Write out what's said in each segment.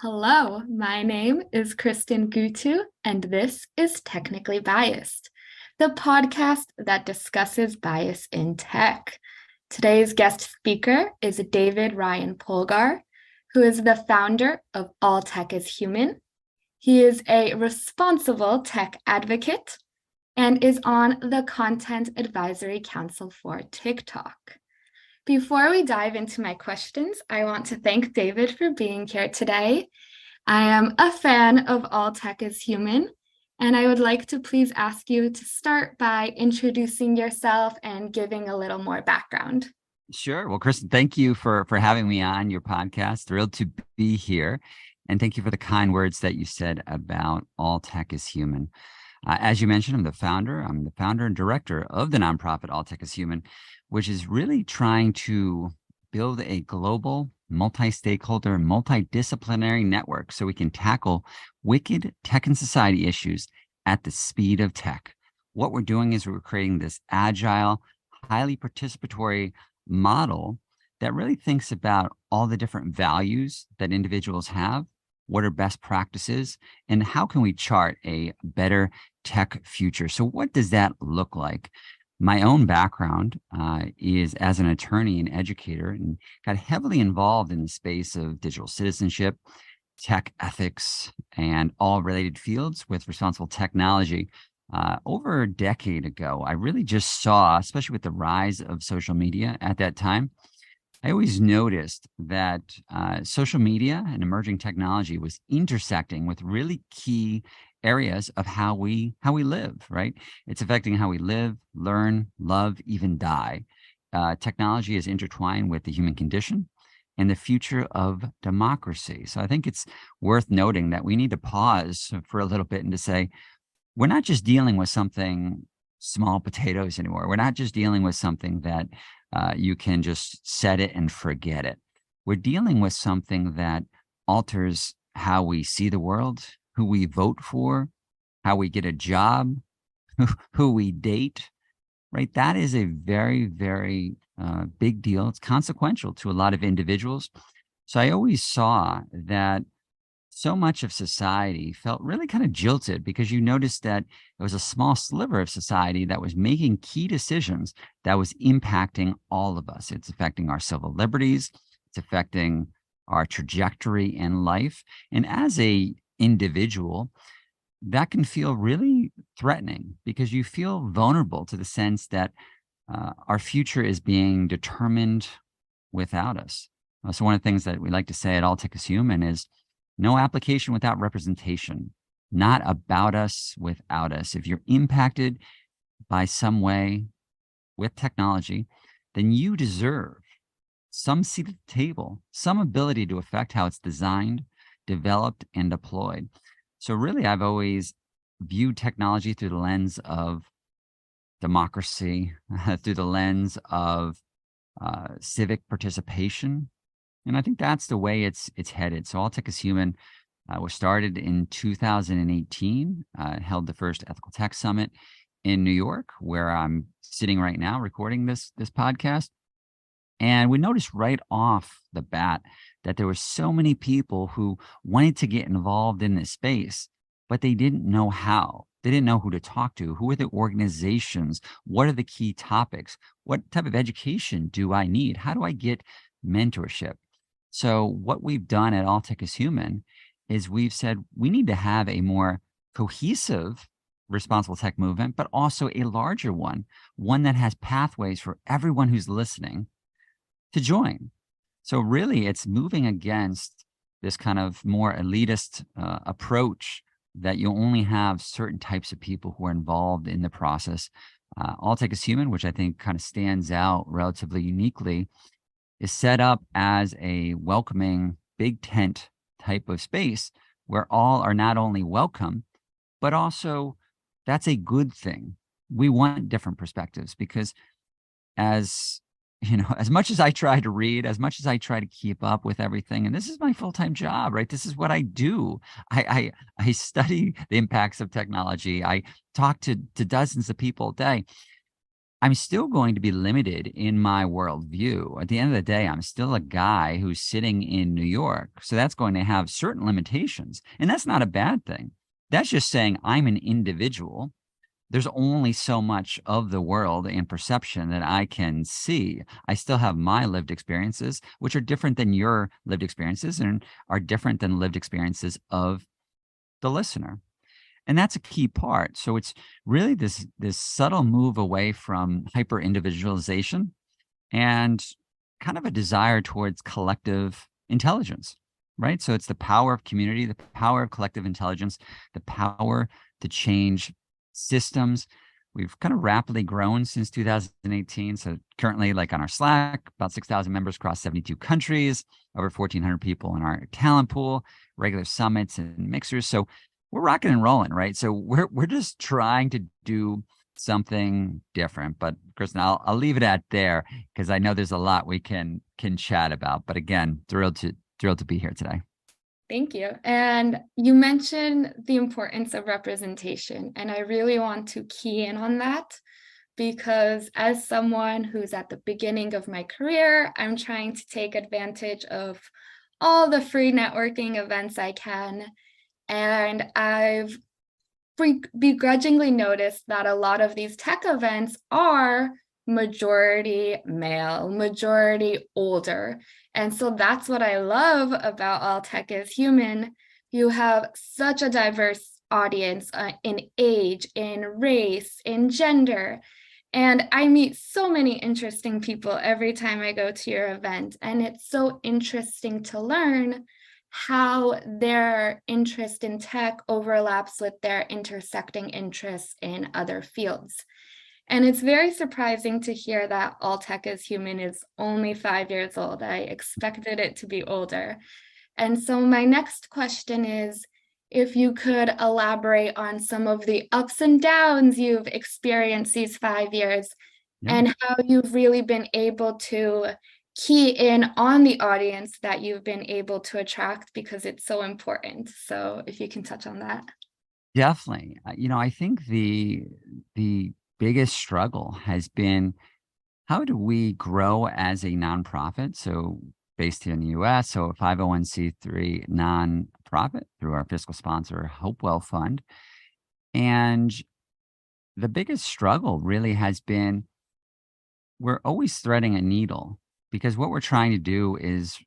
Hello, my name is Kristen Gutu, and this is Technically Biased, the podcast that discusses bias in tech. Today's guest speaker is David Ryan Polgar, who is the founder of All Tech is Human. He is a responsible tech advocate and is on the Content Advisory Council for TikTok. Before we dive into my questions, I want to thank David for being here today. I am a fan of All Tech is Human, and I would like to please ask you to start by introducing yourself and giving a little more background. Sure. Well, Kristen, thank you for having me on your podcast. Thrilled to be here. And thank you for the kind words that you said about All Tech is Human. As you mentioned, I'm the founder and director of the nonprofit All Tech is Human, which is really trying to build a global, multi-stakeholder, multidisciplinary network so we can tackle wicked tech and society issues at the speed of tech. What we're doing is we're creating this agile, highly participatory model that really thinks about all the different values that individuals have, what are best practices, and how can we chart a better tech future. So what does that look like? My own background is as an attorney and educator, and got heavily involved in the space of digital citizenship, tech ethics, and all related fields with responsible technology. Over a decade ago, I really just saw, especially with the rise of social media at that time, I always noticed that social media and emerging technology was intersecting with really key areas of how we live, right? It's affecting how we live, learn, love, even die. Technology is intertwined with the human condition and the future of democracy. So I think it's worth noting that we need to pause for a little bit and to say, we're not just dealing with something small potatoes anymore. We're not just dealing with something that you can just set it and forget it. We're dealing with something that alters how we see the world, who we vote for, how we get a job, who we date, right? That is a very, very big deal. It's consequential to a lot of individuals. So I always saw that so much of society felt really kind of jilted because you noticed that it was a small sliver of society that was making key decisions that was impacting all of us. It's affecting our civil liberties. It's affecting our trajectory in life. And as a individual, that can feel really threatening because you feel vulnerable to the sense that our future is being determined without us. So one of the things that we like to say at All Tech is Human is no application without representation, not about us without us. If you're impacted by some way with technology, then you deserve some seat at the table, some ability to affect how it's designed, developed, and deployed. So really, I've always viewed technology through the lens of democracy, through the lens of civic participation. And I think that's the way it's headed. So All Tech is Human was started in 2018, held the first Ethical Tech Summit in New York, where I'm sitting right now recording this podcast. And we noticed right off the bat that there were so many people who wanted to get involved in this space, but they didn't know how. They didn't know who to talk to. Who are the organizations? What are the key topics? What type of education do I need? How do I get mentorship? So what we've done at All Tech is Human is we've said we need to have a more cohesive responsible tech movement, but also a larger one that has pathways for everyone who's listening to join. So really, it's moving against this kind of more elitist approach that you only have certain types of people who are involved in the process. All Tech is Human, which I think kind of stands out relatively uniquely, is set up as a welcoming big tent type of space where all are not only welcome, but also that's a good thing. We want different perspectives because as as much as I try to read, as much as I try to keep up with everything, and this is my full-time job, right? This is what I do. I study the impacts of technology. I talk to dozens of people a day. I'm still going to be limited in my worldview. At the end of the day, I'm still a guy who's sitting in New York. So that's going to have certain limitations. And that's not a bad thing. That's just saying I'm an individual. There's only so much of the world and perception that I can see. I still have my lived experiences, which are different than your lived experiences and are different than lived experiences of the listener. And that's a key part. So it's really this subtle move away from hyper individualization and kind of a desire towards collective intelligence, right? So it's the power of community, the power of collective intelligence, the power to change systems. We've kind of rapidly grown since 2018. So currently, like on our Slack, about 6,000 members across 72 countries, over 1,400 people in our talent pool, regular summits and mixers. So we're rocking and rolling, right? So we're just trying to do something different. But Kristen, I'll leave it at there because I know there's a lot we can chat about. But again, thrilled to be here today. Thank you. And you mentioned the importance of representation, and I really want to key in on that because as someone who's at the beginning of my career, I'm trying to take advantage of all the free networking events I can. And I've begrudgingly noticed that a lot of these tech events are majority male, majority older. And so that's what I love about All Tech is Human. You have such a diverse audience in age, in race, in gender. And I meet so many interesting people every time I go to your event. And it's so interesting to learn how their interest in tech overlaps with their intersecting interests in other fields. And it's very surprising to hear that All Tech is Human is only 5 years old. I expected it to be older. And so my next question is, if you could elaborate on some of the ups and downs you've experienced these 5 years Yeah. and how you've really been able to key in on the audience that you've been able to attract because it's so important. So if you can touch on that. Definitely. I think the biggest struggle has been how do we grow as a nonprofit? So based here in the US, so a 501c3 nonprofit through our fiscal sponsor, Hopewell Fund. And the biggest struggle really has been we're always threading a needle because what we're trying to do is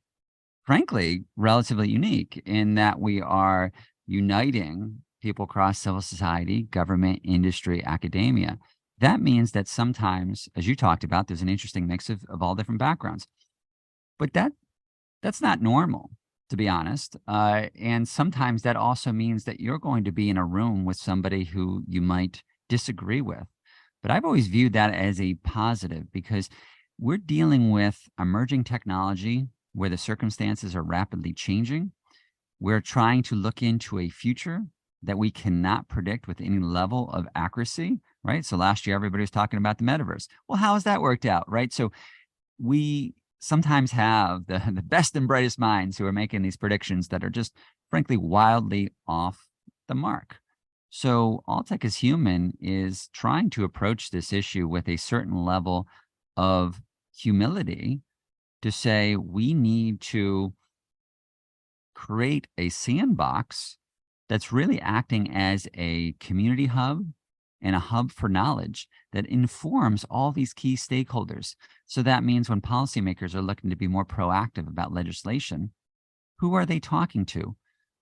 frankly relatively unique in that we are uniting people across civil society, government, industry, academia. That means that sometimes, as you talked about, there's an interesting mix of all different backgrounds. But that's not normal, to be honest. And sometimes that also means that you're going to be in a room with somebody who you might disagree with. But I've always viewed that as a positive because we're dealing with emerging technology where the circumstances are rapidly changing. We're trying to look into a future that we cannot predict with any level of accuracy, right? So last year, everybody was talking about the metaverse. Well, how has that worked out, right? So we sometimes have the best and brightest minds who are making these predictions that are just frankly wildly off the mark. So All Tech is Human is trying to approach this issue with a certain level of humility to say we need to create a sandbox that's really acting as a community hub and a hub for knowledge that informs all these key stakeholders. So that means when policymakers are looking to be more proactive about legislation, who are they talking to?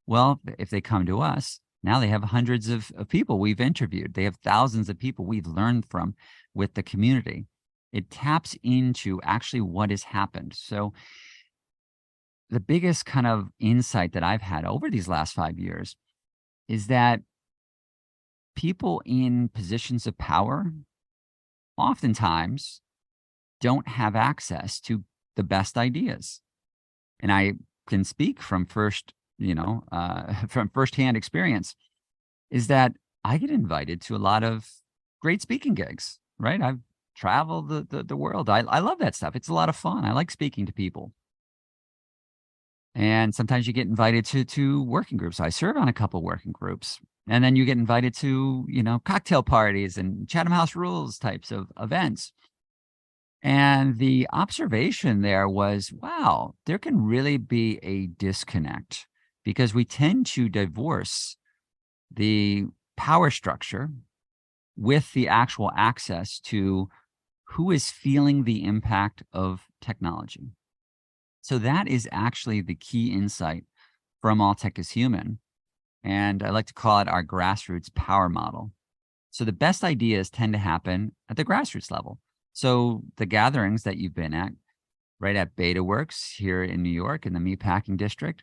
Well, if they come to us, now they have hundreds of people we've interviewed. They have thousands of people we've learned from with the community. It taps into actually what has happened. So the biggest kind of insight that I've had over these last 5 years is that people in positions of power oftentimes don't have access to the best ideas. And I can speak from from firsthand experience is that I get invited to a lot of great speaking gigs, right? I've traveled the world. I love that stuff. It's a lot of fun. I like speaking to people. And sometimes you get invited to working groups. I serve on a couple working groups. And then you get invited to, cocktail parties and Chatham House Rules types of events. And the observation there was, wow, there can really be a disconnect because we tend to divorce the power structure with the actual access to who is feeling the impact of technology. So that is actually the key insight from All Tech is Human. And I like to call it our grassroots power model. So the best ideas tend to happen at the grassroots level. So the gatherings that you've been at, right at BetaWorks here in New York in the Meatpacking District,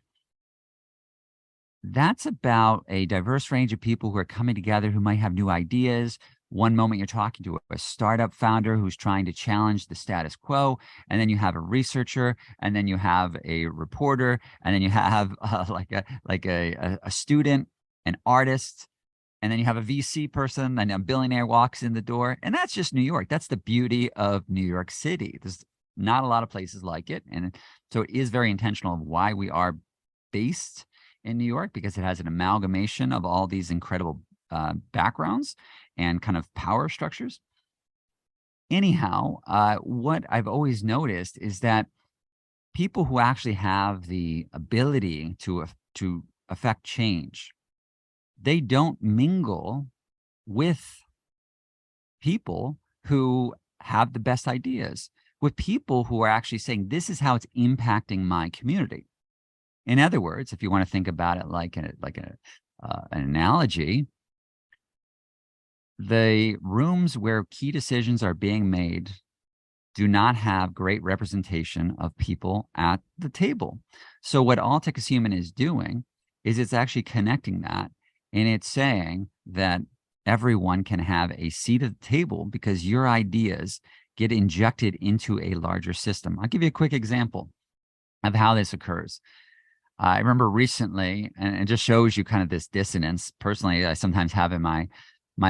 that's about a diverse range of people who are coming together who might have new ideas. One moment you're talking to a startup founder who's trying to challenge the status quo, and then you have a researcher, and then you have a reporter, and then you have a student, an artist, and then you have a VC person, and a billionaire walks in the door. And that's just New York. That's the beauty of New York City. There's not a lot of places like it. And so it is very intentional of why we are based in New York, because it has an amalgamation of all these incredible backgrounds and kind of power structures. Anyhow, what I've always noticed is that people who actually have the ability to affect change, they don't mingle with people who have the best ideas, with people who are actually saying, this is how it's impacting my community. In other words, if you want to think about it like an analogy, the rooms where key decisions are being made do not have great representation of people at the table. So what All Tech is Human is doing is it's actually connecting that, and it's saying that everyone can have a seat at the table because your ideas get injected into a larger system. I'll give you a quick example of how this occurs. I remember recently, and it just shows you kind of this dissonance personally I sometimes have in my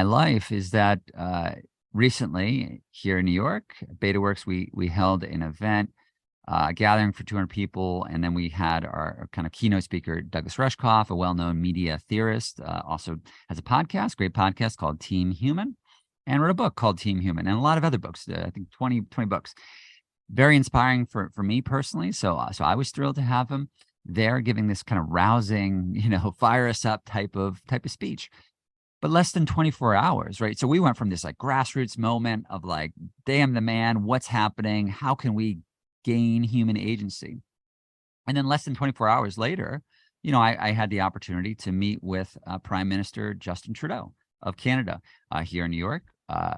life, is that recently here in New York, BetaWorks, we held an event, gathering for 200 people, and then we had our kind of keynote speaker, Douglas Rushkoff, a well-known media theorist, also has a podcast, great podcast called Team Human, and wrote a book called Team Human, and a lot of other books, I think 20 books. Very inspiring for me personally. So I was thrilled to have him there giving this kind of rousing, fire us up type of speech. But less than 24 hours, right? So we went from this like grassroots moment of like, damn the man, what's happening? How can we gain human agency? And then less than 24 hours later, I had the opportunity to meet with Prime Minister Justin Trudeau of Canada here in New York,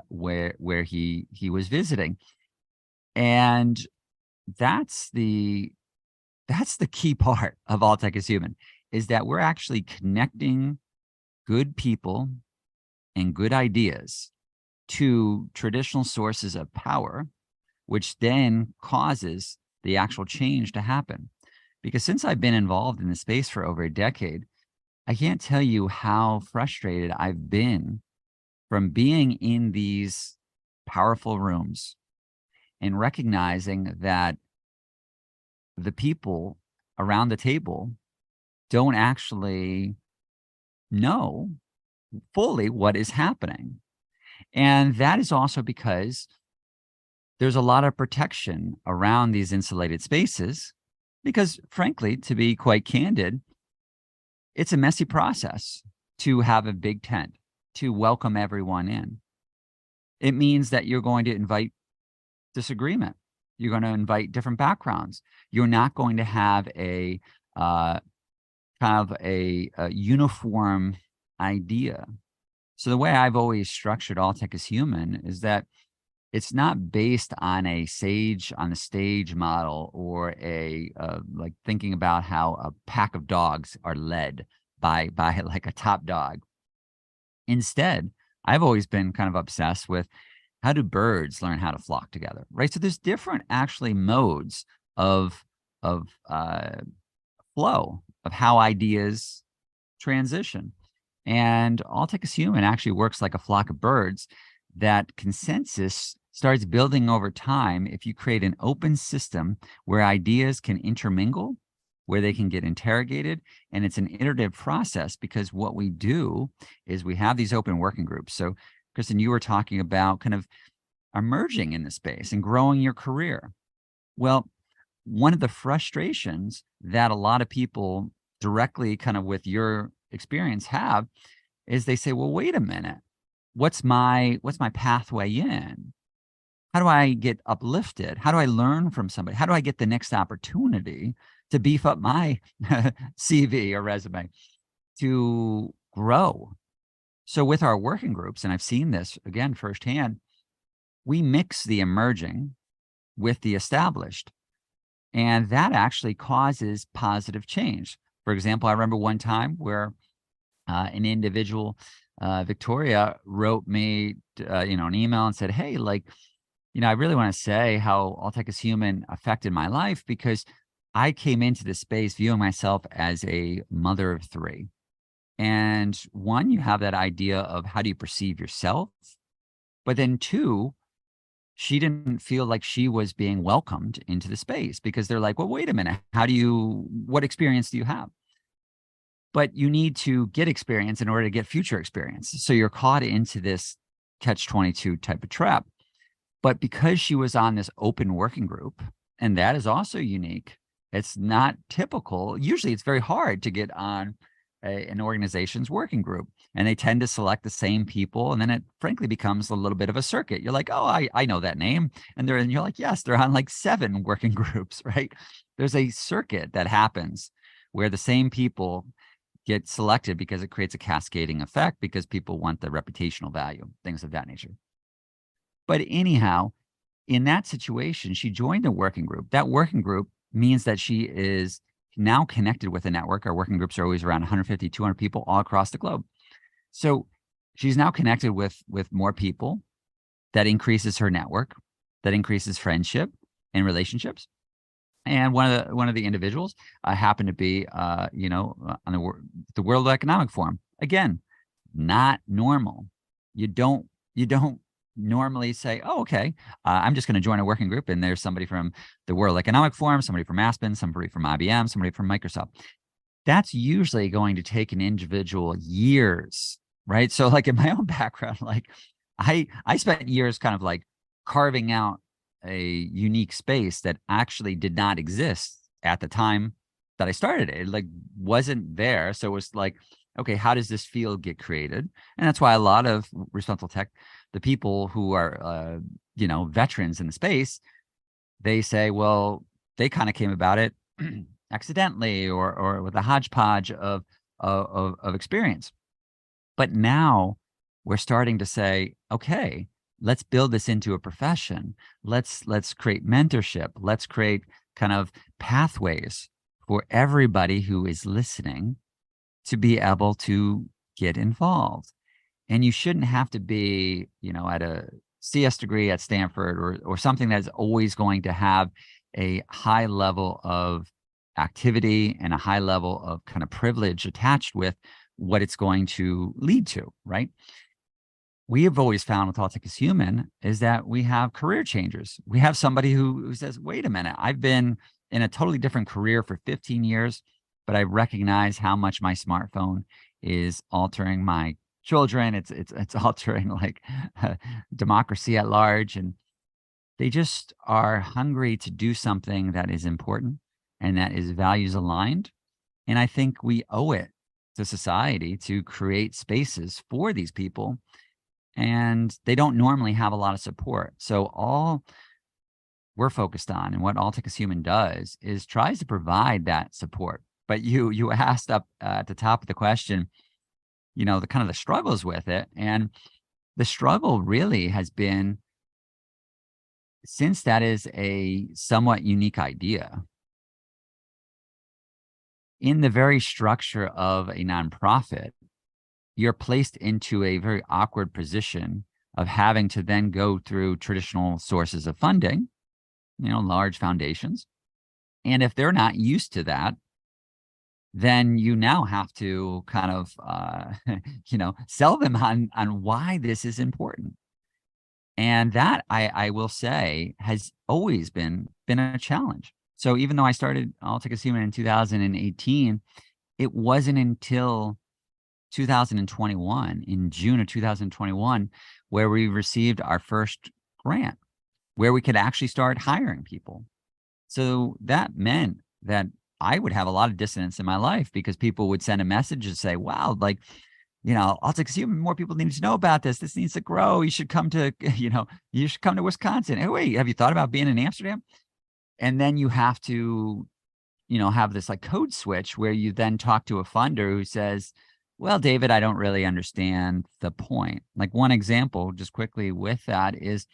where he was visiting. And that's the key part of All Tech is Human, is that we're actually connecting good people and good ideas to traditional sources of power, which then causes the actual change to happen. Because since I've been involved in the space for over a decade, I can't tell you how frustrated I've been from being in these powerful rooms and recognizing that the people around the table don't actually know fully what is happening. And that is also because there's a lot of protection around these insulated spaces because, frankly, to be quite candid, it's a messy process to have a big tent, to welcome everyone in. It means that you're going to invite disagreement. You're going to invite different backgrounds. You're not going to have a kind of a uniform idea. So the way I've always structured All Tech is Human is that it's not based on a on the stage model or a like thinking about how a pack of dogs are led by like a top dog. Instead, I've always been kind of obsessed with how do birds learn how to flock together, right? So there's different actually modes of flow of how ideas transition. And All Tech is Human actually works like a flock of birds. That consensus starts building over time if you create an open system where ideas can intermingle where they can get interrogated. And it's an iterative process, because what we do is we have these open working groups. So, Kristen, you were talking about kind of emerging in the space and growing your career. Well, one of the frustrations that a lot of people directly kind of with your experience have is they say, well, wait a minute, what's my pathway in? How do I get uplifted? How do I learn from somebody? How do I get the next opportunity to beef up my CV or resume to grow? So with our working groups, and I've seen this again firsthand, we mix the emerging with the established. And that actually causes positive change. For example, I remember one time where an individual, Victoria, wrote me, an email and said, hey, like, I really want to say how All Tech is Human affected my life, because I came into this space viewing myself as a mother of three. And one, you have that idea of how do you perceive yourself? But then two, she didn't feel like she was being welcomed into the space, because they're like, well, wait a minute, what experience do you have? But you need to get experience in order to get future experience. So you're caught into this catch-22 type of trap. But because she was on this open working group, and that is also unique, it's not typical. Usually it's very hard to get on an organization's working group, and they tend to select the same people. And then it frankly becomes a little bit of a circuit. You're like, oh, I know that name. And you're like, yes, they're on like 7 working groups, right? There's a circuit that happens where the same people get selected, because it creates a cascading effect, because people want the reputational value, things of that nature. But anyhow, in that situation, she joined a working group. That working group means that she is now connected with a network. Our working groups are always around 150, 200 people all across the globe. So she's now connected with more people. That increases her network, that increases friendship and relationships. And one of the individuals happened to be, on the World Economic Forum. Again, not normal. You don't normally say, oh, okay, I'm just going to join a working group, and there's somebody from the World Economic Forum, somebody from Aspen, somebody from IBM, somebody from Microsoft. That's usually going to take an individual years, right? So like in my own background, like I spent years kind of like carving out a unique space that actually did not exist at the time that I started it. It like wasn't there. So it was like, okay, how does this field get created? And that's why a lot of responsible tech, the people who are, veterans in the space, they say, well, they kind of came about it accidentally or with a hodgepodge of experience. But now we're starting to say, okay, let's build this into a profession. Let's create mentorship. Let's create kind of pathways for everybody who is listening to be able to get involved. And you shouldn't have to be, at a CS degree at Stanford or something that's always going to have a high level of activity and a high level of kind of privilege attached with what it's going to lead to, right? We have always found with All Tech is Human is that we have career changers. We have somebody who says, wait a minute, I've been in a totally different career for 15 years, but I recognize how much my smartphone is altering my children. It's altering like democracy at large. And they just are hungry to do something that is important and that is values aligned. And I think we owe it to society to create spaces for these people. And they don't normally have a lot of support. So all we're focused on and what All Tech is Human does is tries to provide that support. But you asked up at the top of the question, the kind of the struggles with it. And the struggle really has been, since that is a somewhat unique idea, in the very structure of a nonprofit, you're placed into a very awkward position of having to then go through traditional sources of funding, large foundations. And if they're not used to that, then you now have to kind of, sell them on why this is important. And that I will say has always been a challenge. So even though I started All Tech is Human in 2018, it wasn't until 2021, in June of 2021, where we received our first grant, where we could actually start hiring people. So that meant that I would have a lot of dissonance in my life because people would send a message and say, wow, like, I'll take human, more people need to know about this. This needs to grow. You should come to, you should come to Wisconsin. Hey, wait, have you thought about being in Amsterdam? And then you have to, have this like code switch where you then talk to a funder who says, well, David, I don't really understand the point. Like one example, just quickly with that is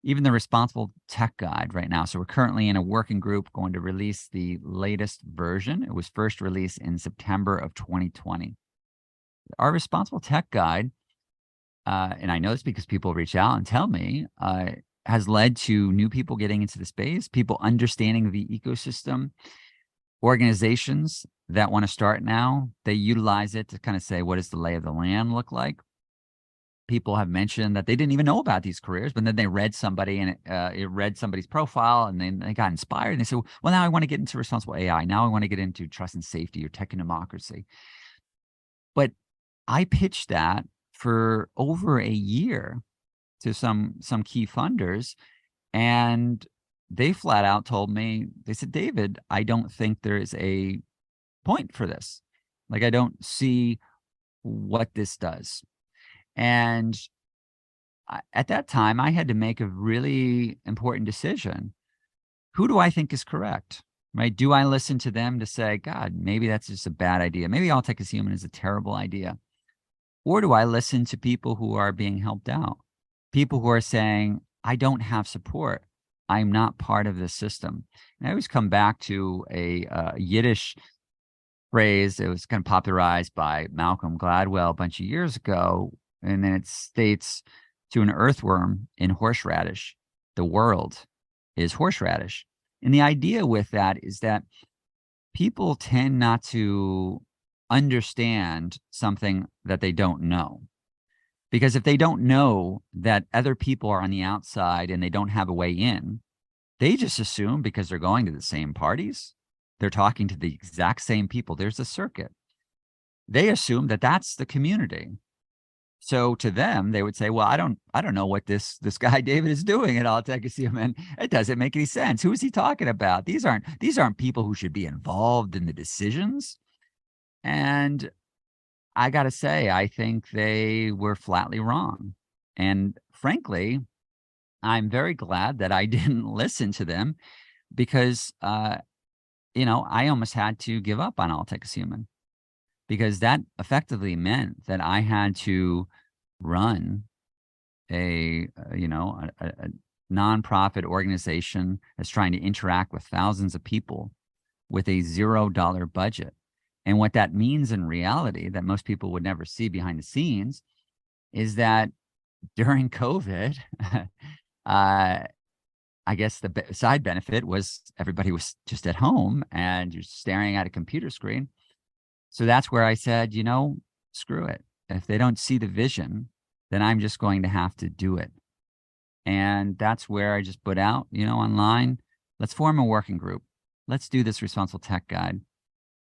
even the Responsible Tech Guide right now. So we're currently in a working group going to release the latest version. It was first released in September of 2020. Our Responsible Tech Guide, and I know this because people reach out and tell me, has led to new people getting into the space, people understanding the ecosystem, organizations that want to start now, they utilize it to kind of say, what does the lay of the land look like? People have mentioned that they didn't even know about these careers, but then they read somebody and it read somebody's profile and then they got inspired and they said, well, now I want to get into responsible AI. Now I want to get into trust and safety or tech and democracy. But I pitched that for over a year to some key funders, and they flat out told me, they said, David, I don't think there is a point for this. Like, I don't see what this does. And at that time, I had to make a really important decision. Who do I think is correct? Right? Do I listen to them to say, God, maybe that's just a bad idea. Maybe All Tech is Human is a terrible idea. Or do I listen to people who are being helped out? People who are saying, I don't have support. I'm not part of the system. And I always come back to a Yiddish phrase. It was kind of popularized by Malcolm Gladwell a bunch of years ago. And then it states to an earthworm in horseradish, the world is horseradish. And the idea with that is that people tend not to understand something that they don't know. Because if they don't know that other people are on the outside and they don't have a way in, they just assume because they're going to the same parties, they're talking to the exact same people. There's a circuit. They assume that that's the community. So to them, they would say, well, I don't know what this guy David is doing at All Tech is Human. It doesn't make any sense. Who is he talking about? These aren't people who should be involved in the decisions. And I got to say, I think they were flatly wrong. And frankly, I'm very glad that I didn't listen to them because, I almost had to give up on All Tech is Human because that effectively meant that I had to run a nonprofit organization that's trying to interact with thousands of people with a $0 budget. And what that means in reality that most people would never see behind the scenes is that during COVID, I guess the side benefit was everybody was just at home and you're staring at a computer screen. So that's where I said, screw it. If they don't see the vision, then I'm just going to have to do it. And that's where I just put out, online, let's form a working group. Let's do this responsible tech guide.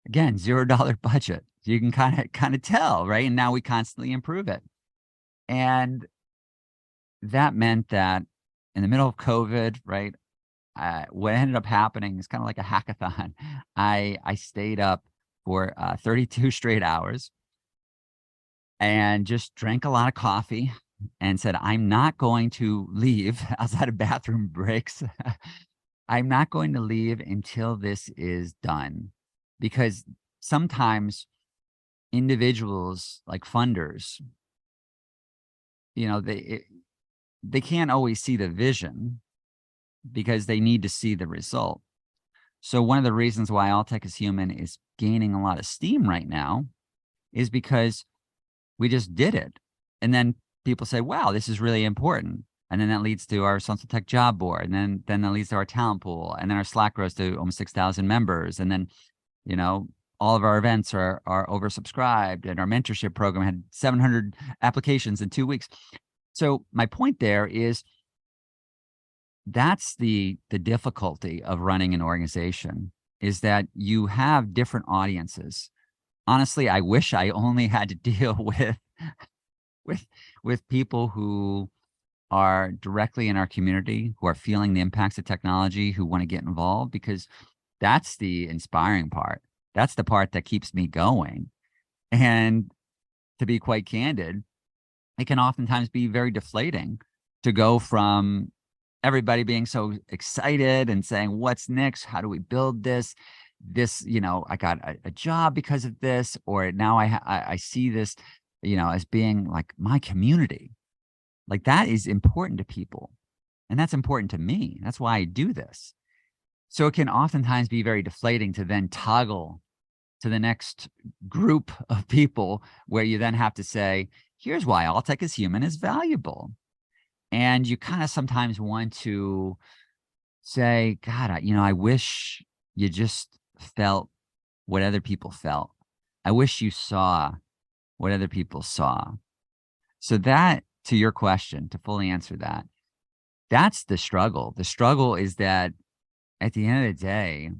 Again, $0 budget. You can kind of tell, right? And now we constantly improve it. And that meant that in the middle of COVID, right, what ended up happening is kind of like a hackathon. I stayed up for 32 straight hours and just drank a lot of coffee and said, I'm not going to leave outside of bathroom breaks. I'm not going to leave until this is done. Because sometimes individuals like funders, they can't always see the vision because they need to see the result. So one of the reasons why All Tech is Human is gaining a lot of steam right now is because we just did it. And then people say, wow, this is really important. And then that leads to our Responsible Tech job board. And then that leads to our talent pool. And then our Slack grows to almost 6,000 members. And then, all of our events are oversubscribed. And our mentorship program had 700 applications in 2 weeks. So my point there is that's the difficulty of running an organization, is that you have different audiences. Honestly, I wish I only had to deal with with people who are directly in our community, who are feeling the impacts of technology, who want to get involved, because that's the inspiring part. That's the part that keeps me going. And to be quite candid, it can oftentimes be very deflating to go from everybody being so excited and saying, what's next? How do we build this? This, I got a job because of this, or now I see this, as being like my community. Like, that is important to people. And that's important to me. That's why I do this. So it can oftentimes be very deflating to then toggle to the next group of people, where you then have to say, here's why all tech is human is valuable. And you kind of sometimes want to say, God, I wish you just felt what other people felt. I wish you saw what other people saw. So that, to your question, to fully answer that, that's the struggle. The struggle is that at the end of the day,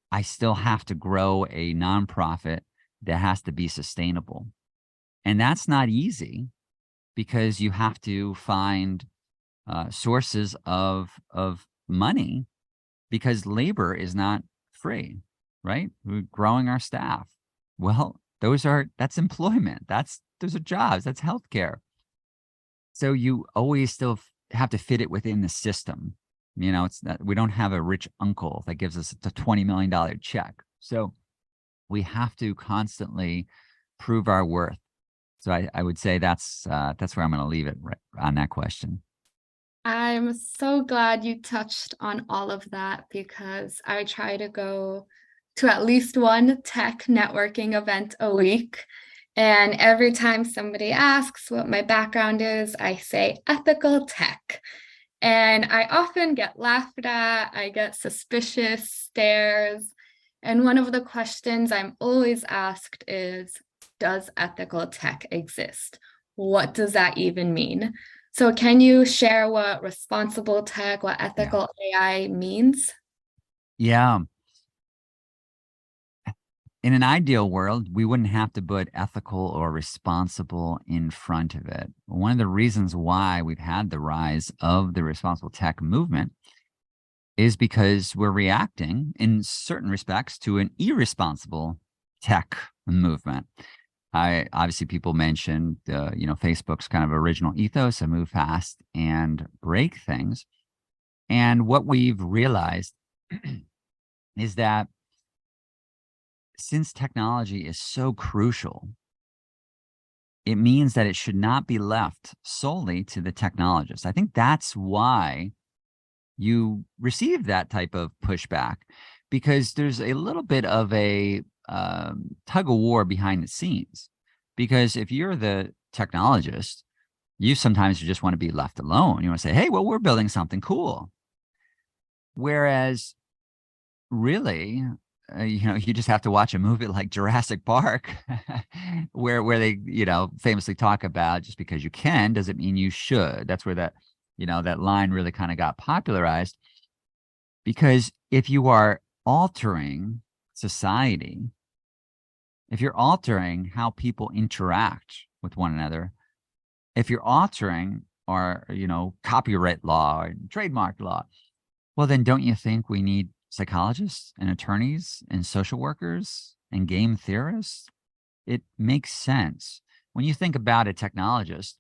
I still have to grow a nonprofit that has to be sustainable. And that's not easy, because you have to find sources of money, because labor is not free, right? We're growing our staff. Well, that's employment. Those are jobs. That's healthcare. So you always still have to fit it within the system. It's not, we don't have a rich uncle that gives us a $20 million check. So we have to constantly prove our worth. So I would say that's where I'm going to leave it, right on that question. I'm so glad you touched on all of that, because I try to go to at least one tech networking event a week. And every time somebody asks what my background is, I say ethical tech. And I often get laughed at, I get suspicious stares. And one of the questions I'm always asked is, does ethical tech exist? What does that even mean? So can you share what responsible tech, what Yeah. ethical AI means? Yeah. In an ideal world, we wouldn't have to put ethical or responsible in front of it. One of the reasons why we've had the rise of the responsible tech movement is because we're reacting in certain respects to an irresponsible tech movement. Obviously, people mentioned, Facebook's kind of original ethos of move fast and break things. And what we've realized is that since technology is so crucial, it means that it should not be left solely to the technologist. I think that's why you receive that type of pushback, because there's a little bit of a tug of war behind the scenes. Because if you're the technologist, you sometimes just want to be left alone. You want to say, hey, well, we're building something cool. Whereas really, you just have to watch a movie like Jurassic Park, where they, famously talk about, just because you can doesn't mean you should. That's where that line really kind of got popularized. Because if you are altering society, if you're altering how people interact with one another, if you're altering our, copyright law or trademark law, well, then don't you think we need psychologists and attorneys and social workers and game theorists? It makes sense. When you think about a technologist,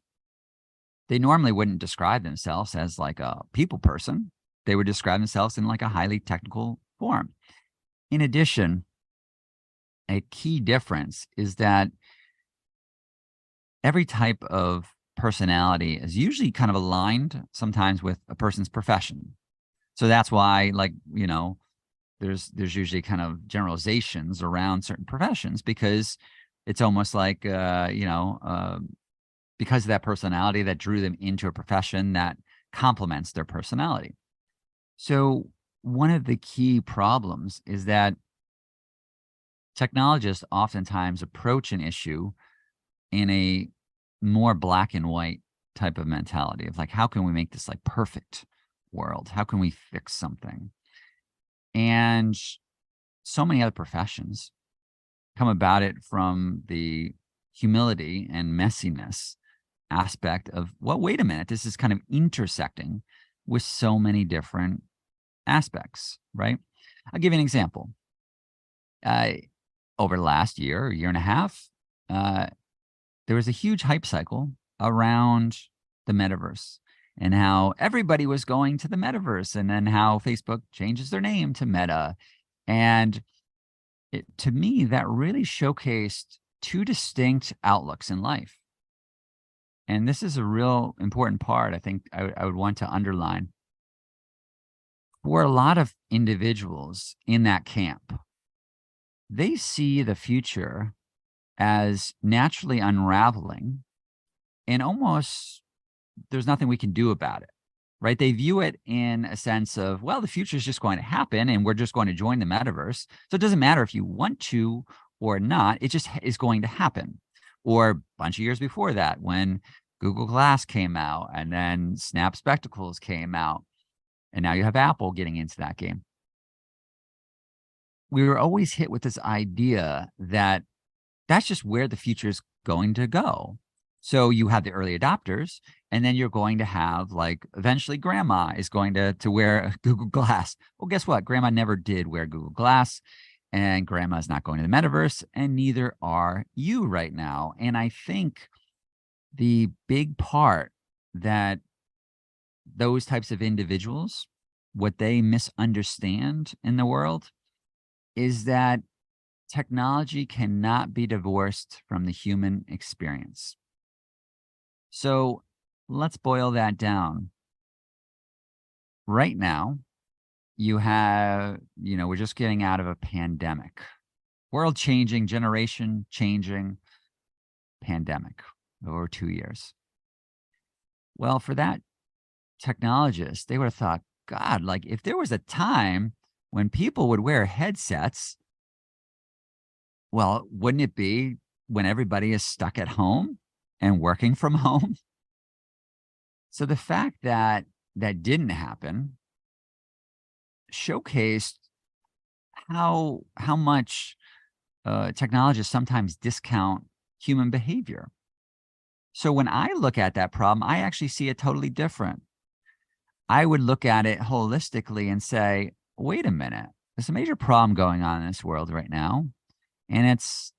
they normally wouldn't describe themselves as like a people person. They would describe themselves in like a highly technical form. In addition, a key difference is that every type of personality is usually kind of aligned sometimes with a person's profession. So that's why, like, there's usually kind of generalizations around certain professions, because it's almost like, because of that personality that drew them into a profession that complements their personality. So one of the key problems is that technologists oftentimes approach an issue in a more black and white type of mentality of like, how can we make this like perfect? world? How can we fix something? And so many other professions come about it from the humility and messiness aspect of, well, wait a minute, this is kind of intersecting with so many different aspects, right? I'll give you an example. Over the last year and a half, there was a huge hype cycle around the metaverse and how everybody was going to the metaverse, and then how Facebook changes their name to Meta. And to me, that really showcased two distinct outlooks in life. And this is a real important part, I think I would want to underline. For a lot of individuals in that camp, they see the future as naturally unraveling, and almost there's nothing we can do about it, right? They view it in a sense of, well, the future is just going to happen and we're just going to join the metaverse. So it doesn't matter if you want to or not, it just is going to happen. Or a bunch of years before that, when Google Glass came out and then Snap Spectacles came out, and now you have Apple getting into that game. We were always hit with this idea that that's just where the future is going to go. So you have the early adopters, and then you're going to have, like, eventually grandma is going to wear Google Glass. Well, guess what? Grandma never did wear Google Glass, and grandma's not going to the metaverse, and neither are you right now. And I think the big part that those types of individuals, what they misunderstand in the world is that technology cannot be divorced from the human experience. So let's boil that down. Right now, you have, we're just getting out of a pandemic, world changing, generation changing pandemic over 2 years. Well, for that technologist, they would have thought, God, like, if there was a time when people would wear headsets, well, wouldn't it be when everybody is stuck at home and working from home? So the fact that that didn't happen showcased how much technologists sometimes discount human behavior. So when I look at that problem, I actually see it totally different. I would look at it holistically and say, wait a minute, there's a major problem going on in this world right now, and it's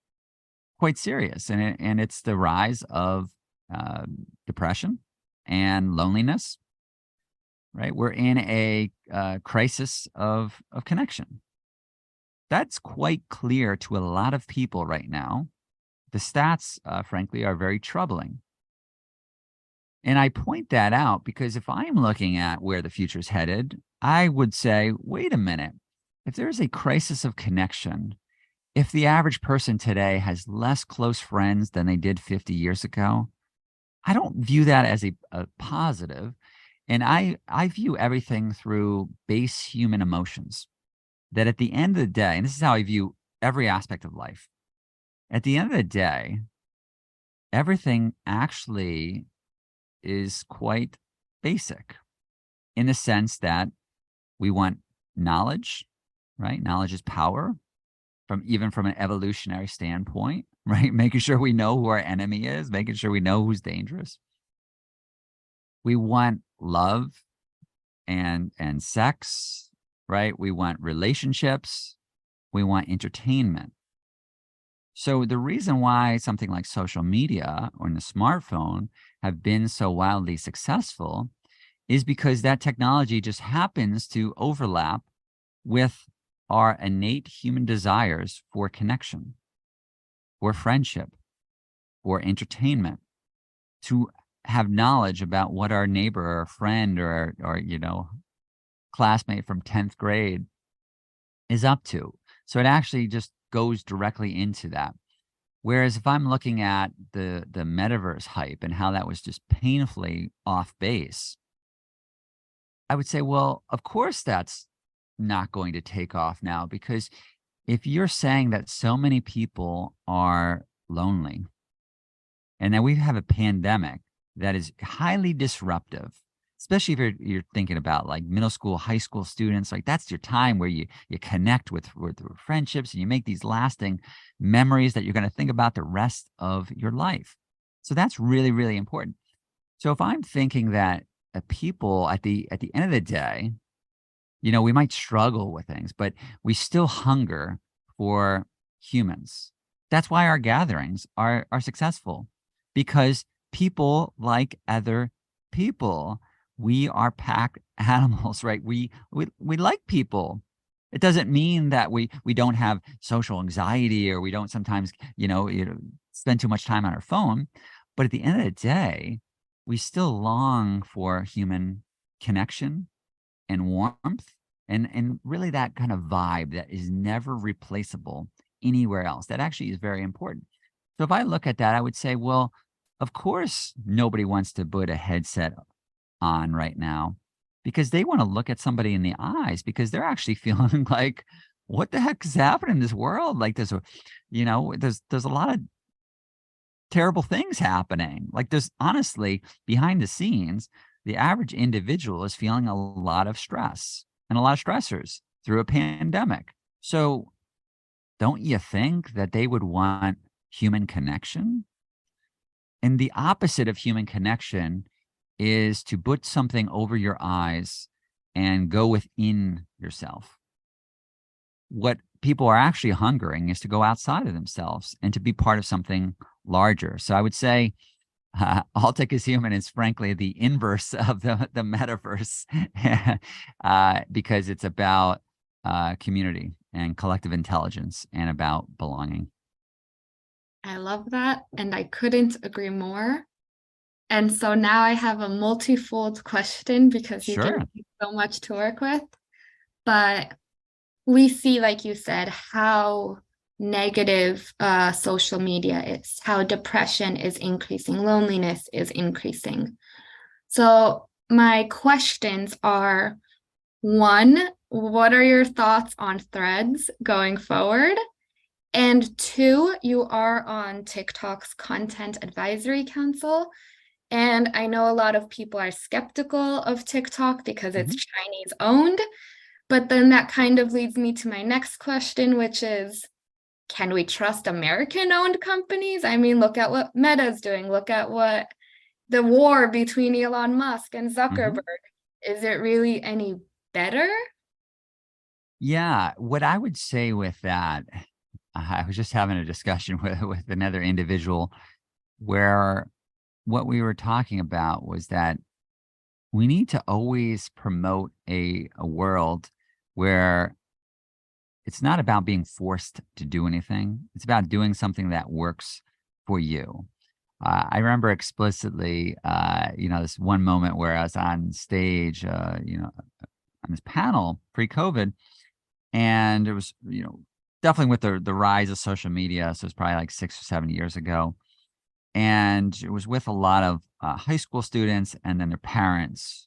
quite serious. And it's the rise of depression and loneliness, right? We're in a crisis of connection. That's quite clear to a lot of people right now. The stats, frankly, are very troubling. And I point that out because if I'm looking at where the future is headed, I would say, wait a minute, if there's a crisis of connection, if the average person today has less close friends than they did 50 years ago, I don't view that as a positive. And I view everything through base human emotions. That at the end of the day, and this is how I view every aspect of life, at the end of the day, everything actually is quite basic in the sense that we want knowledge, right? Knowledge is power, even from an evolutionary standpoint, right? Making sure we know who our enemy is, making sure we know who's dangerous. We want love and sex, right? We want relationships. We want entertainment. So the reason why something like social media or the smartphone have been so wildly successful is because that technology just happens to overlap with our innate human desires for connection, for friendship, for entertainment, to have knowledge about what our neighbor or friend or classmate from 10th grade is up to. So it actually just goes directly into that. Whereas if I'm looking at the metaverse hype and how that was just painfully off base, I would say, well, of course that's not going to take off now, because if you're saying that so many people are lonely and that we have a pandemic that is highly disruptive especially if you're thinking about like middle school, high school students, like that's your time where you connect with friendships and you make these lasting memories that you're going to think about the rest of your life. So that's really, really important. So if I'm thinking that people at the end of the day, we might struggle with things, but we still hunger for humans. That's why our gatherings are successful, because people like other people. We are pack animals, right? We like people. It doesn't mean that we don't have social anxiety or we don't sometimes, spend too much time on our phone. But at the end of the day, we still long for human connection and warmth and really that kind of vibe that is never replaceable anywhere else. That actually is very important. So if I look at that, I would say, well, of course, nobody wants to put a headset on right now because they want to look at somebody in the eyes because they're actually feeling like, what the heck is happening in this world? Like there's a lot of terrible things happening. Like there's honestly behind the scenes, the average individual is feeling a lot of stress and a lot of stressors through a pandemic. So don't you think that they would want human connection? And the opposite of human connection is to put something over your eyes and go within yourself. What people are actually hungering is to go outside of themselves and to be part of something larger. So I would say all tech is human is frankly the inverse of the metaverse because it's about community and collective intelligence and about belonging. I love that, and I couldn't agree more. And so now I have a multifold question because you give Sure. me so much to work with. But we see, like you said, how negative social media is, how depression is increasing, loneliness is increasing. So my questions are, one, what are your thoughts on threads going forward? And two, you are on TikTok's Content Advisory Council. And I know a lot of people are skeptical of TikTok because it's Mhm. Chinese owned. But then that kind of leads me to my next question, which is, can we trust American owned companies? I mean, look at what Meta's doing. Look at what the war between Elon Musk and Mhm. Zuckerberg. Is it really any better? Yeah, what I would say with that, I was just having a discussion with another individual where what we were talking about was that we need to always promote a world where it's not about being forced to do anything. It's about doing something that works for you. I remember explicitly, this one moment where I was on stage, on this panel pre-COVID, and it was, definitely with the rise of social media. So it's probably like 6 or 7 years ago, and it was with a lot of high school students and then their parents.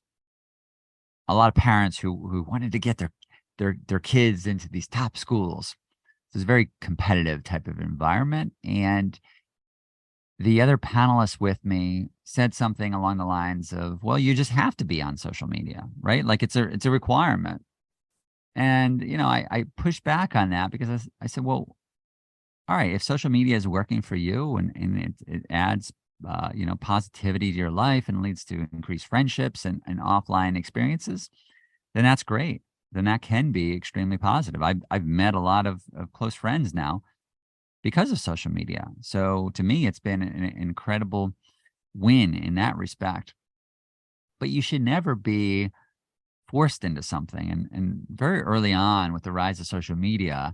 A lot of parents who wanted to get their kids into these top schools. So it's a very competitive type of environment, and the other panelists with me said something along the lines of, "Well, you just have to be on social media, right? Like it's a requirement." And I pushed back on that because I said, "Well, all right, if social media is working for you and it adds positivity to your life and leads to increased friendships and offline experiences, then that's great. Then that can be extremely positive. I've met a lot of close friends now because of social media. So to me, it's been an incredible win in that respect. But you should never be forced into something. And very early on with the rise of social media,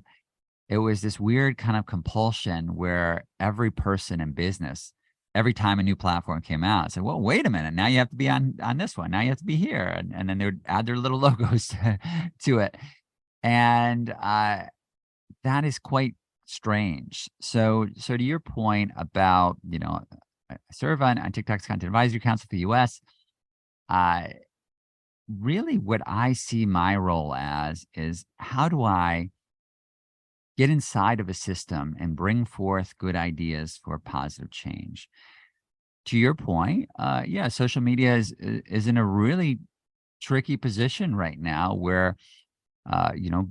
it was this weird kind of compulsion where every person in business, every time a new platform came out, said, "Well, wait a minute. Now you have to be on this one. Now you have to be here." And then they would add their little logos to it. And that is quite strange. So to your point about, I serve on TikTok's Content Advisory Council for the US. Uh, Really what I see my role as is how do I get inside of a system and bring forth good ideas for positive change? to your point, yeah, social media is in a really tricky position right now where,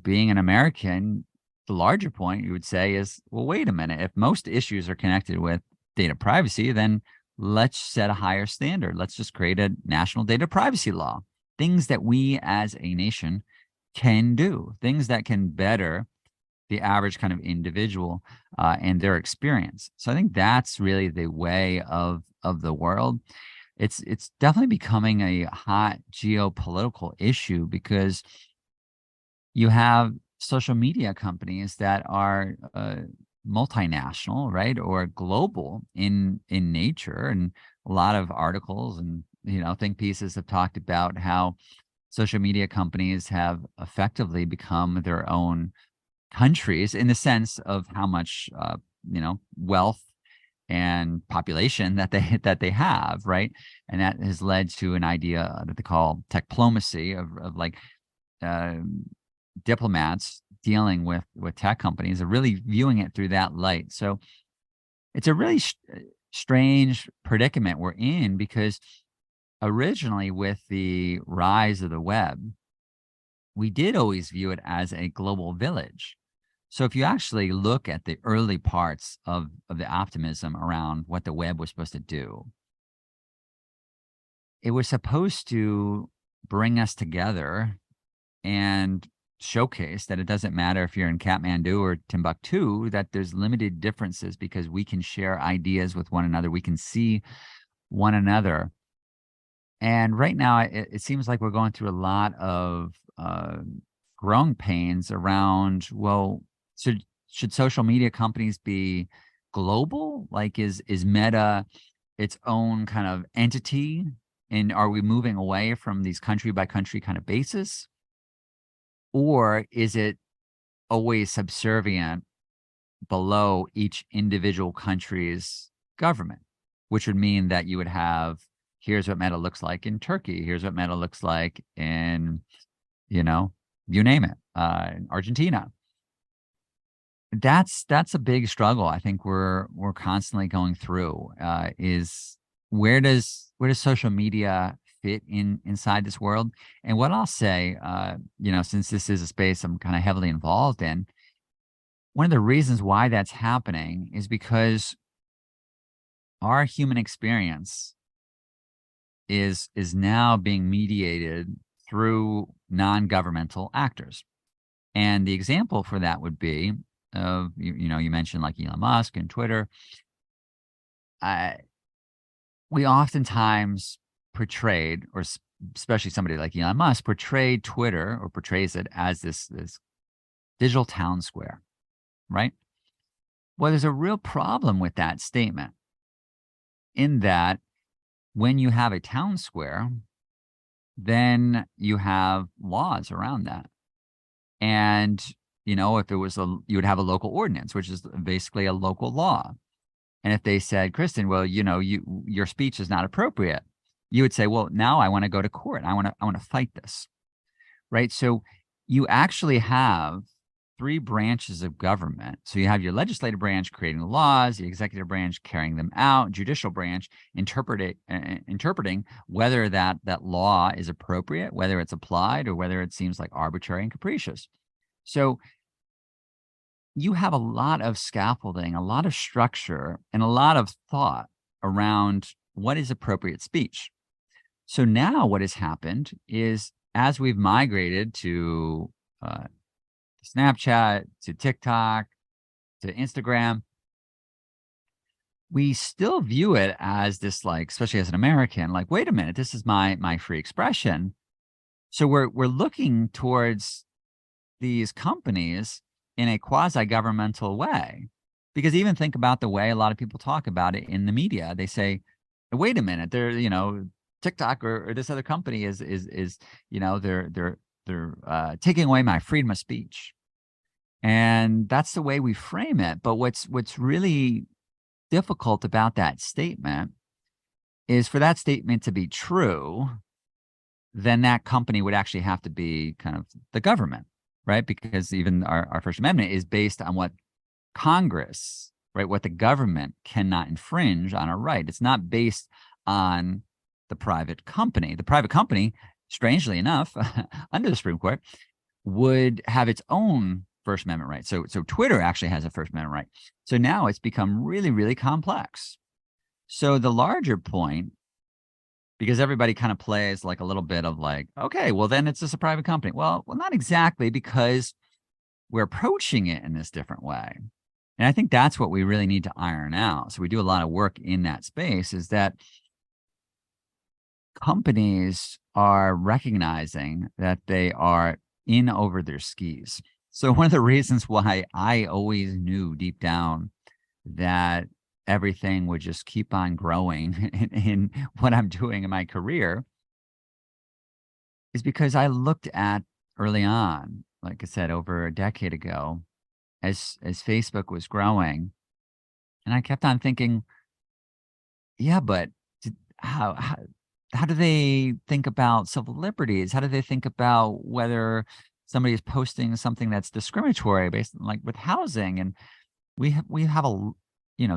being an American, the larger point you would say is, well, wait a minute. If most issues are connected with data privacy, then let's set a higher standard. Let's just create a national data privacy law. Things that we as a nation can do, things that can better the average kind of individual and their experience. So I think that's really the way of the world. It's definitely becoming a hot geopolitical issue because you have social media companies that are multinational, right, or global in nature, and a lot of articles and think pieces have talked about how social media companies have effectively become their own countries in the sense of how much wealth and population that they have, right? And that has led to an idea that they call techplomacy of like um, diplomats dealing with tech companies are really viewing it through that light. So it's a really strange predicament we're in because originally with the rise of the web, we did always view it as a global village. So if you actually look at the early parts of the optimism around what the web was supposed to do, it was supposed to bring us together and showcase that it doesn't matter if you're in Kathmandu or Timbuktu, that there's limited differences because we can share ideas with one another. We can see one another. And right now, it seems like we're going through a lot of growing pains around, well, should social media companies be global? Like, is Meta its own kind of entity? And are we moving away from these country by country kind of basis? Or is it always subservient below each individual country's government, which would mean that you would have, here's what Meta looks like in Turkey. Here's what Meta looks like in, you name it, in Argentina. That's a big struggle. I think we're constantly going through. Is where does social media fit inside this world? And what I'll say, since this is a space I'm kind of heavily involved in, one of the reasons why that's happening is because our human experience is now being mediated through non-governmental actors. And the example for that would be of you mentioned like Elon Musk and Twitter. We oftentimes portrayed, or especially somebody like Elon Musk, portrayed Twitter or portrays it as this digital town square, right? Well, there's a real problem with that statement in that when you have a town square, then you have laws around that. And, if it was you would have a local ordinance, which is basically a local law. And if they said, Kristen, well, your speech is not appropriate, you would say, well, now I want to go to court. I want to fight this. Right. So you actually have three branches of government. So you have your legislative branch creating the laws, the executive branch carrying them out, judicial branch interpreting whether that law is appropriate, whether it's applied, or whether it seems like arbitrary and capricious. So you have a lot of scaffolding, a lot of structure, and a lot of thought around what is appropriate speech. So now what has happened is as we've migrated to Snapchat, to TikTok, to Instagram, we still view it as this, like, especially as an American, like, wait a minute, this is my free expression. So we're looking towards these companies in a quasi-governmental way. Because even think about the way a lot of people talk about it in the media. They say, wait a minute, they're, TikTok or this other company is they're taking away my freedom of speech. And that's the way we frame it. But what's really difficult about that statement is for that statement to be true, then that company would actually have to be kind of the government, right? Because even our First Amendment is based on what Congress right? What the government cannot infringe on a right. It's not based on the private company. The private company, strangely enough, under the Supreme Court, would have its own First Amendment right. So Twitter actually has a First Amendment right. So now it's become really, really complex. So the larger point, because everybody kind of plays like a little bit of like, okay, well then it's just a private company. Well, not exactly, because we're approaching it in this different way. And I think that's what we really need to iron out. So we do a lot of work in that space, is that companies are recognizing that they are in over their skis. So one of the reasons why I always knew deep down that everything would just keep on growing in what I'm doing in my career is because I looked at early on, like I said, over a decade ago, as Facebook was growing, and I kept on thinking, yeah, but how how do they think about civil liberties? How do they think about whether somebody is posting something that's discriminatory based on, like, with housing? And we have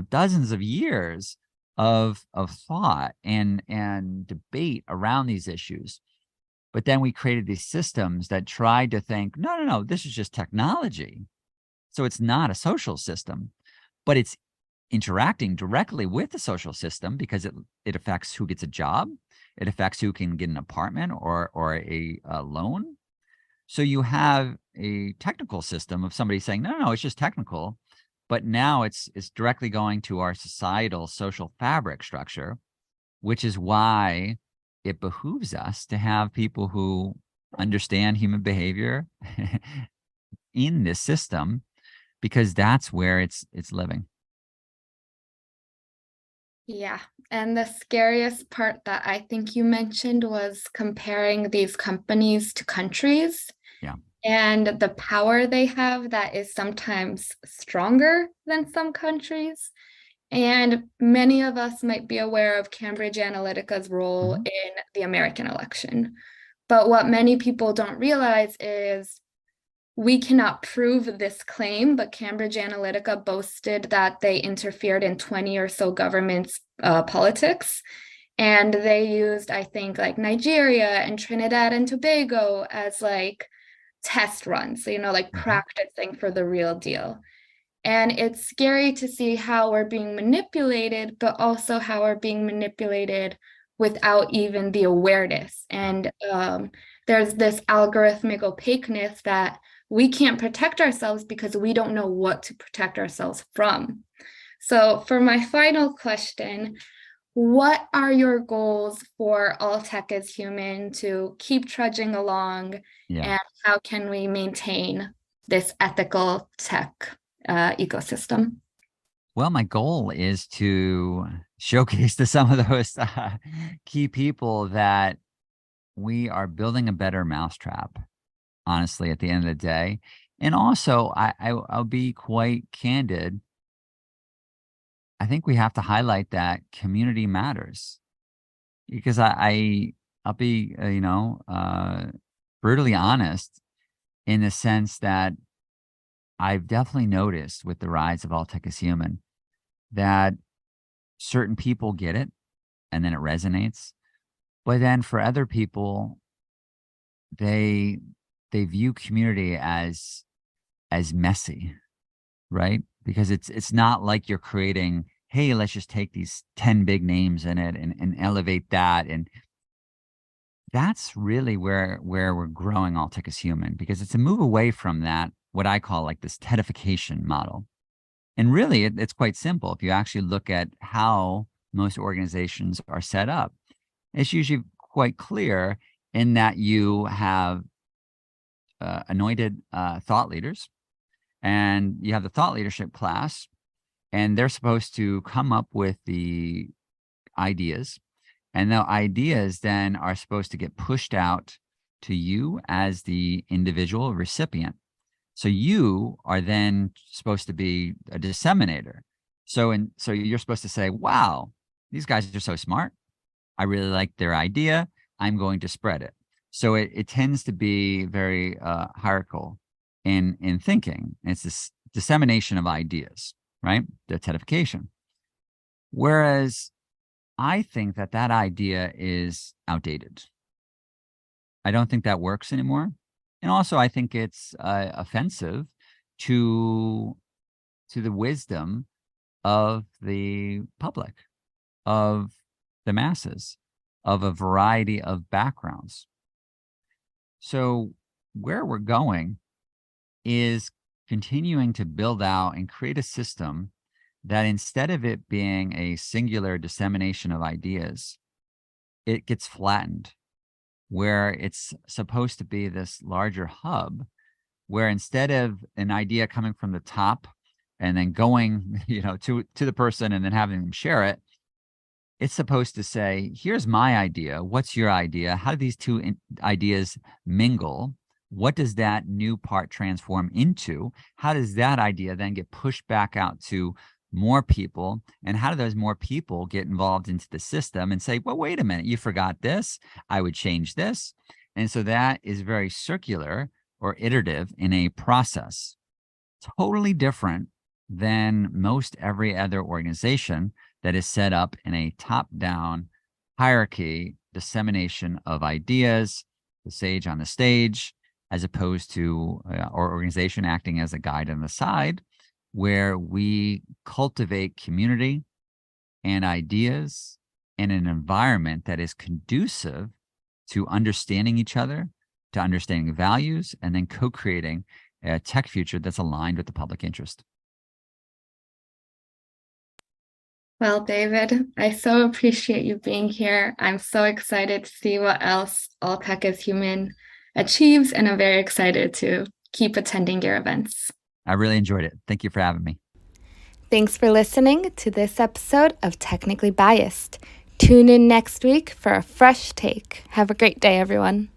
dozens of years of thought and debate around these issues. But then we created these systems that tried to think, no, this is just technology. So it's not a social system, but it's interacting directly with the social system because it affects who gets a job. It affects who can get an apartment or a loan. So you have a technical system of somebody saying, no, it's just technical. But now it's directly going to our societal social fabric structure, which is why it behooves us to have people who understand human behavior in this system, because that's where it's living. Yeah. And the scariest part that I think you mentioned was comparing these companies to countries Yeah. and the power they have that is sometimes stronger than some countries. And many of us might be aware of Cambridge Analytica's role Mhm. in the American election. But what many people don't realize is we cannot prove this claim, but Cambridge Analytica boasted that they interfered in 20 or so governments' politics. And they used, I think, like Nigeria and Trinidad and Tobago as like test runs, so, like Mhm. practicing for the real deal. And it's scary to see how we're being manipulated, but also how we're being manipulated without even the awareness. And there's this algorithmic opaqueness that we can't protect ourselves because we don't know what to protect ourselves from. So, for my final question, what are your goals for All Tech is Human to keep trudging along, Yeah. and how can we maintain this ethical tech ecosystem? Well, my goal is to showcase to some of those key people that we are building a better mousetrap, honestly, at the end of the day. And also, I'll be quite candid. I think we have to highlight that community matters, because I'll be, brutally honest, in the sense that I've definitely noticed with the rise of All Tech is Human that certain people get it and then it resonates. But then for other people, they they view community as messy, right? Because it's not like you're creating, hey, let's just take these 10 big names in it and elevate that. And that's really where we're growing All Tech is Human, because it's a move away from that, what I call like this tedification model. And really, it's quite simple. If you actually look at how most organizations are set up, it's usually quite clear in that you have anointed thought leaders, and you have the thought leadership class, and they're supposed to come up with the ideas. And the ideas then are supposed to get pushed out to you as the individual recipient. So you are then supposed to be a disseminator. So you're supposed to say, wow, these guys are so smart. I really like their idea. I'm going to spread it. So it tends to be very hierarchical in thinking. It's this dissemination of ideas. right? Detertification. Whereas I think that that idea is outdated. I don't think that works anymore. And also, I think it's offensive to the wisdom of the public, of the masses, of a variety of backgrounds. So where we're going is continuing to build out and create a system that instead of it being a singular dissemination of ideas, it gets flattened, where it's supposed to be this larger hub, where instead of an idea coming from the top and then going, to the person and then having them share it, it's supposed to say, here's my idea. What's your idea? How do these two ideas mingle? What does that new part transform into? How does that idea then get pushed back out to more people? And how do those more people get involved into the system and say, well, wait a minute, you forgot this. I would change this. And so that is very circular or iterative in a process. Totally different than most every other organization that is set up in a top-down hierarchy dissemination of ideas, the sage on the stage, as opposed to our organization acting as a guide on the side, where we cultivate community and ideas in an environment that is conducive to understanding each other, to understanding values, and then co-creating a tech future that's aligned with the public interest. Well, David, I so appreciate you being here. I'm so excited to see what else All Tech is Human achieves, and I'm very excited to keep attending your events. I really enjoyed it. Thank you for having me. Thanks for listening to this episode of Technically Biased. Tune in next week for a fresh take. Have a great day, everyone.